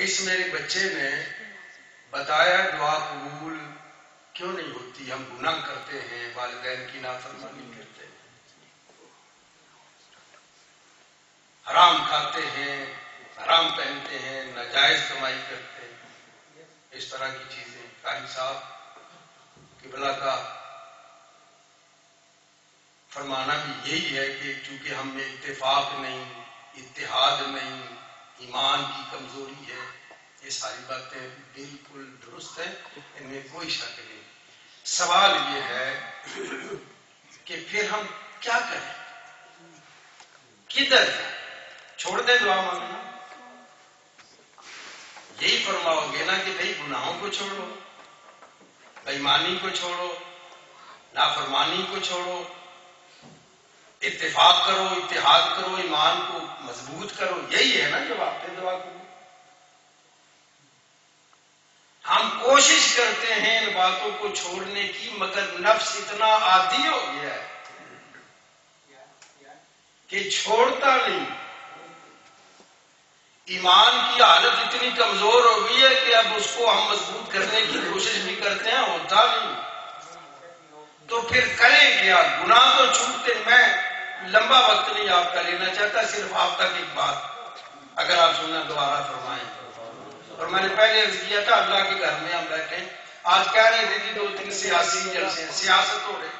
اس میرے بچے نے بتایا دعا قبول کیوں نہیں ہوتی؟ ہم گناہ کرتے ہیں، والدین کی نافرمانی کرتے ہیں، حرام کھاتے ہیں، حرام پہنتے ہیں، ناجائز کمائی کرتے ہیں، اس طرح کی چیزیں۔ قاری صاحب قبلہ کا فرمانا بھی یہی ہے کہ چونکہ ہم میں اتفاق نہیں، اتحاد نہیں، ایمان کی کمزوری ہے، یہ ساری باتیں بالکل درست ہیں، ان میں کوئی شک نہیں۔ سوال یہ ہے کہ پھر ہم کیا کریں؟ کدھر جائیں؟ چھوڑ دیں دعا مانگنا؟ یہی فرماؤ گے نا کہ بھئی گناہوں کو چھوڑو، بےایمانی کو چھوڑو، نافرمانی کو چھوڑو، اتفاق کرو، اتحاد کرو، ایمان کو مضبوط کرو، یہی ہے نا جواب؟ پھر دعا کرو۔ ہم کوشش کرتے ہیں ان باتوں کو چھوڑنے کی، مگر نفس اتنا عادی ہو گیا ہے کہ چھوڑتا نہیں۔ ایمان کی حالت اتنی کمزور ہو گئی ہے کہ اب اس کو ہم مضبوط کرنے کی کوشش بھی کرتے ہیں، ہوتا نہیں۔ تو پھر کریں کیا؟ گناہ تو چھوٹتے، میں لمبا وقت نہیں آپ کا لینا چاہتا، صرف آپ تک ایک بات اگر آپ سننا دوبارہ فرمائیں۔ اور میں نے پہلے عرض کیا تھا اللہ کے گھر میں ہم بیٹھے ہیں، آج کہہ رہے تھے کہ 2-3 سیاسی جلسے ہیں، سیاست ہو رہے۔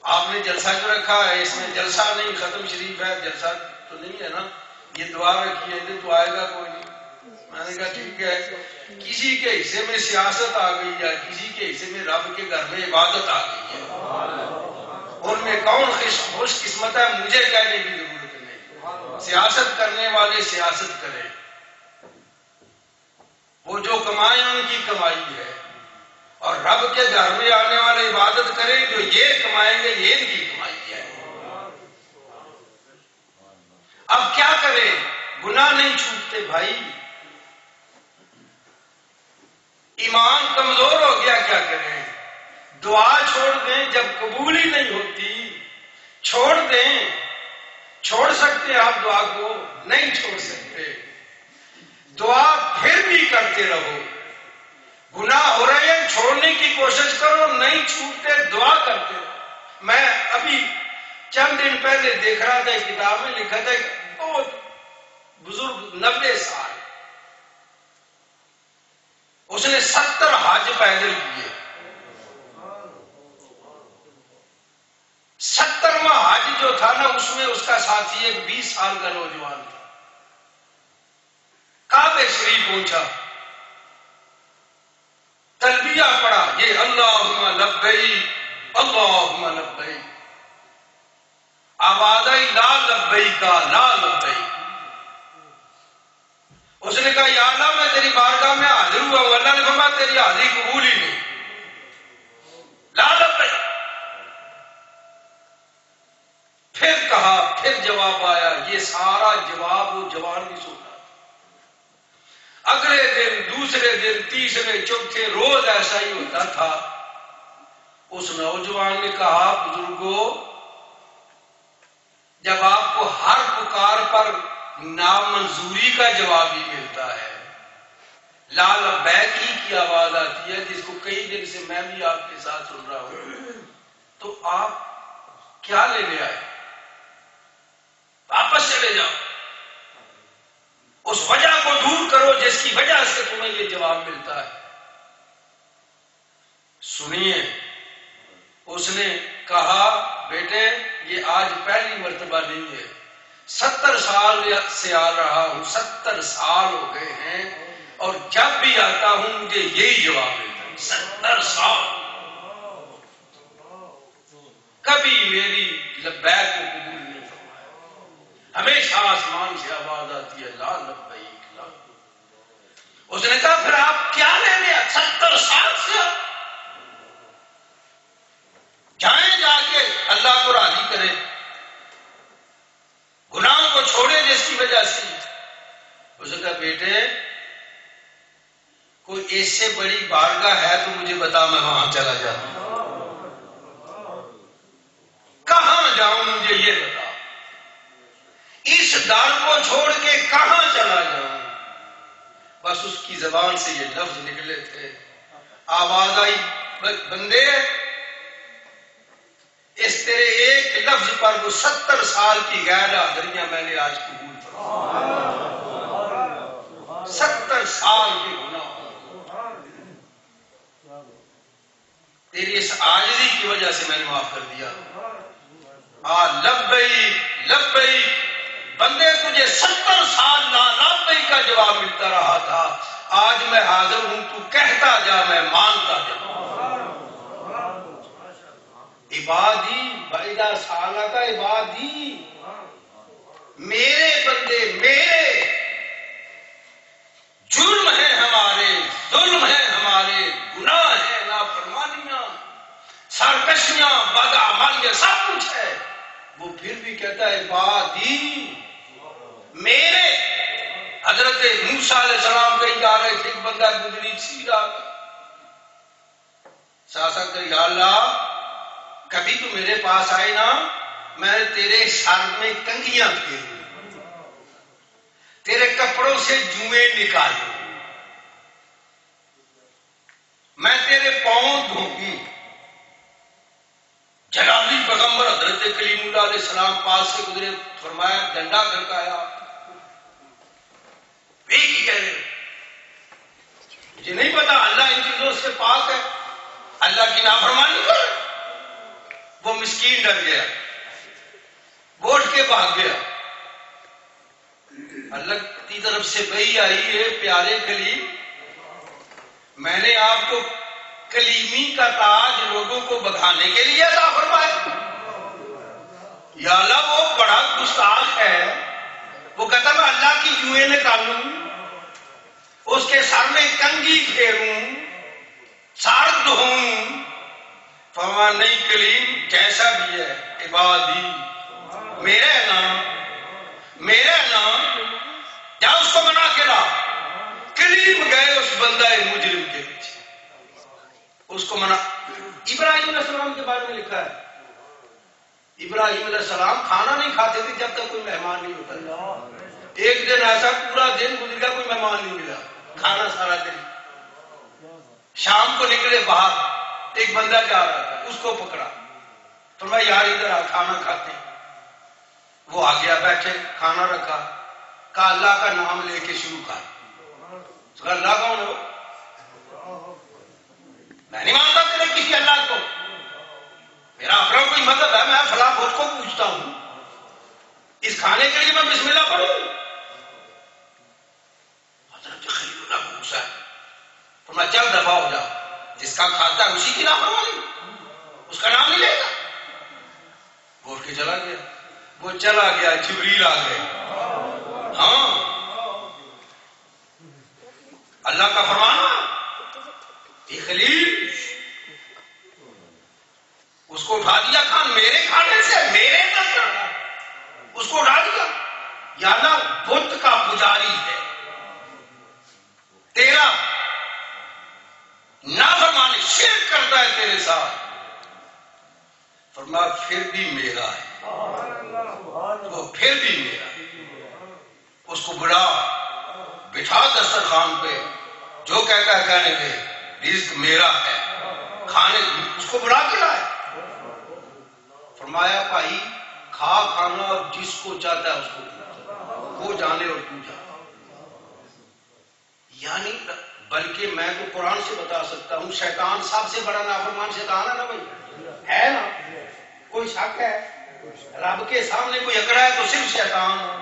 آپ نے جلسہ جو رکھا ہے اس میں جلسہ نہیں، ختم شریف ہے، جلسہ تو نہیں ہے نا، یہ دعا رکھی ہے تو آئے گا کوئی نہیں۔ میں نے کہا ٹھیک ہے، کسی کے حصے میں سیاست آ گئی ہے، کسی کے حصے میں رب کے گھر میں عبادت آ گئی ہے، ان میں کون خوش قسمت ہے مجھے کہنے کی ضرورت نہیں۔ سیاست کرنے والے سیاست کریں، وہ جو کمائیں ان کی کمائی ہے، اور رب کے گھر میں آنے والے عبادت کریں، جو یہ کمائیں گے یہ ان کی کمائی ہے۔ اب کیا کریں؟ گناہ نہیں چھوٹتے بھائی، ایمان کمزور ہو گیا، کیا کریں؟ دعا چھوڑ دیں، جب قبول ہی نہیں ہوتی چھوڑ دیں۔ چھوڑ سکتے آپ دعا کو؟ نہیں چھوڑ سکتے۔ دعا پھر بھی کرتے رہو، گناہ ہو رہے ہیں چھوڑنے کی کوشش کرو، نہیں چھوٹتے دعا کرتے رہو۔ میں ابھی چند دن پہلے دیکھ رہا تھا، کتاب میں لکھا تھا کہ بہت بزرگ 90 سال، اس نے 70 حج پیدل کیے۔ 70واں حج جو تھا نا، اس میں اس کا ساتھی ایک 20 سال کا نوجوان تھا، کعبے شریف پہنچا، تلبیہ پڑھا، یہ اللہم لبیک اللہم لبیک، آواز آئی لا لبیک لا لبیک۔ اس نے کہا یا اللہ میں تیری بارگاہ میں حاضر ہوا ہوں، اللہ نے فرمایا تیری حاضری قبول ہی نہیں، لا لبیک۔ پھر کہا، پھر جواب آیا، یہ سارا جواب وہ جوان بھی سن رہا تھا۔ اگلے دن، دوسرے دن، تیسرے، چوتھے روز ایسا ہی ہوتا تھا۔ اس نوجوان نے کہا بزرگوں، جب آپ کو ہر پکار پر نامنظوری کا جواب ہی ملتا ہے، لا لبیک ہی کی آواز آتی ہے، جس کو کئی دن سے میں بھی آپ کے ساتھ سن رہا ہوں، تو آپ کیا لینے آئے؟ واپس چلے جاؤ، اس وجہ کو دور کرو جس کی وجہ سے تمہیں یہ جواب ملتا ہے۔ سنیے، اس نے کہا بیٹے یہ آج پہلی مرتبہ نہیں ہے، 70 سال سے آ رہا ہوں، 70 سال ہو گئے ہیں، اور جب بھی آتا ہوں مجھے یہی جواب ملتا ہے، 70 سال کبھی میری لبیک کو قبول نہیں فرمایا، ہمیشہ آسمان سے آواز آتی ہے لا لبیک لا۔ اس نے کہا پھر آپ کیا لینے 70 سال سے جائیں، جا کے اللہ کو راضی کریں، گناہوں کو چھوڑے جس کی وجہ سے۔ اس نے کہا بیٹے کوئی اس سے بڑی بارگاہ ہے تو مجھے بتا، میں وہاں چلا جاتا ہوں، کہاں جاؤں مجھے یہ بتا، اس در کو بس اس کی زبان سے یہ لفظ نکلے تھے، آواز آئی بندے اس تیرے ایک لفظ پر وہ 70 سال کی غیر حاضریاں میں نے آج قبول فرمائی، 70 سال کے گناہ تیری اس عاجزی کی وجہ سے میں نے معاف کر دیا۔ لبیک لبیک، بندے تجھے 70 سال لا لبیک کا جواب ملتا رہا تھا، آج میں حاضر ہوں، تو کہتا جا میں مانتا جا۔ عبادی بعیدہ سالہ کا عبادی، میرے بندے میرے، جرم ہے ہمارے، ظلم ہے ہمارے، گناہ ہے، نافرمانیاں، سرکشیاں، بدعمالیاں، سب کچھ ہے، وہ پھر بھی کہتا ہے عبادی میرے۔ حضرت موسیٰ علیہ السلام کہیں جا رہے تھے، ایک بندہ گزری سیدھا ساسا کر، یا اللہ کبھی تو میرے پاس آئے نا، میں تیرے سر میں کنگیاں پھیروں، تیرے کپڑوں سے جوئیں نکالوں، میں تیرے پاؤں دھوؤں۔ جلالی پیغمبر حضرت کلیم اللہ علیہ السلام پاس سے گزرے، فرمایا ڈنڈا کھڑکایا، مجھے نہیں پتا اللہ ان چیزوں سے پاک ہے، اللہ کی نافرمانی کرے۔ وہ مسکین ڈر گیا، بوٹ کے بھاگ گیا۔ اللہ کی طرف سے وحی آئی ہے، پیارے کلیم میں نے آپ کو کلیمی کا تاج لوگوں کو بکھانے کے لیے عطا فرمایا۔ یا اللہ وہ بڑا گستاخ ہے، وہ کہتا میں اللہ کی جوئیں نکالوں، اس کے سر میں کنگھی پھیروں، سار دھوؤں۔ فرمایا نہیں کلیم جیسا بھی ہے عبادی میرے نام، میرے نام، جا اس کو منا کے لا۔ کلیم گئے اس بندہ مجرم کے پیچھے، اس کو منا۔ ابراہیم علیہ السلام کے بارے میں لکھا ہے، ابراہیم علیہ السلام کھانا نہیں کھاتے تھے جب تک کوئی مہمان نہیں ہوتا۔ ایک دن ایسا پورا دن گزر گیا، کوئی مہمان نہیں ملا، کھانا سارا دن۔ شام کو نکلے باہر، ایک بندہ جا رہا تھا، اس کو پکڑا، تو میں یار ادھر آ کھانا کھاتے ہیں۔ وہ آ گیا، بیٹھے، کھانا رکھا، کہا اللہ کا نام لے کے شروع کر۔ اللہ کون ہو؟ میں نہیں مانتا تیرے کسی اللہ کو، میرا اپنا کوئی مذہب ہے، میں فلاں بت کو پوچھتا ہوں، اس کھانے کے لیے میں بسم اللہ پڑھوں؟ حضرت خلیل اللہ کو غصہ ہے، تو میں چل دفاع ہو جا، جس کا کھاتا ہے اسی کی نافرمانی، اس کا نام نہیں لے گا۔ بول کے چلا گیا، وہ چلا گیا، جبریل آ گئے، ہاں اللہ کا فرمانا یہ خلیل، اس کو اٹھا دیا کھان میرے کھانے سے، میرے طرف اس کو اٹھا دیا۔ یا اللہ بت کا پجاری ہے، تیرا نافرمانی شرک کرتا ہے تیرے ساتھ۔ فرمایا پھر بھی میرا ہے، وہ پھر بھی میرا ہے۔ اس کو بڑا بٹھا دسترخوان پہ، جو کہتا ہے کہنے دے، رزق میرا ہے، کھانے اس کو بڑا کے لائے۔ فرمایا بھائی کھا کھانا، اور جس کو چاہتا ہے اس کو، وہ جانے اور تو جانے۔ یعنی بلکہ میں تو قرآن سے بتا سکتا ہوں، شیطان سب سے بڑا نافرمان شیطان ہے نا بھائی، ہے نا؟ کوئی شک ہے؟ رب کے سامنے کوئی اکڑا ہے تو صرف شیطان ہے۔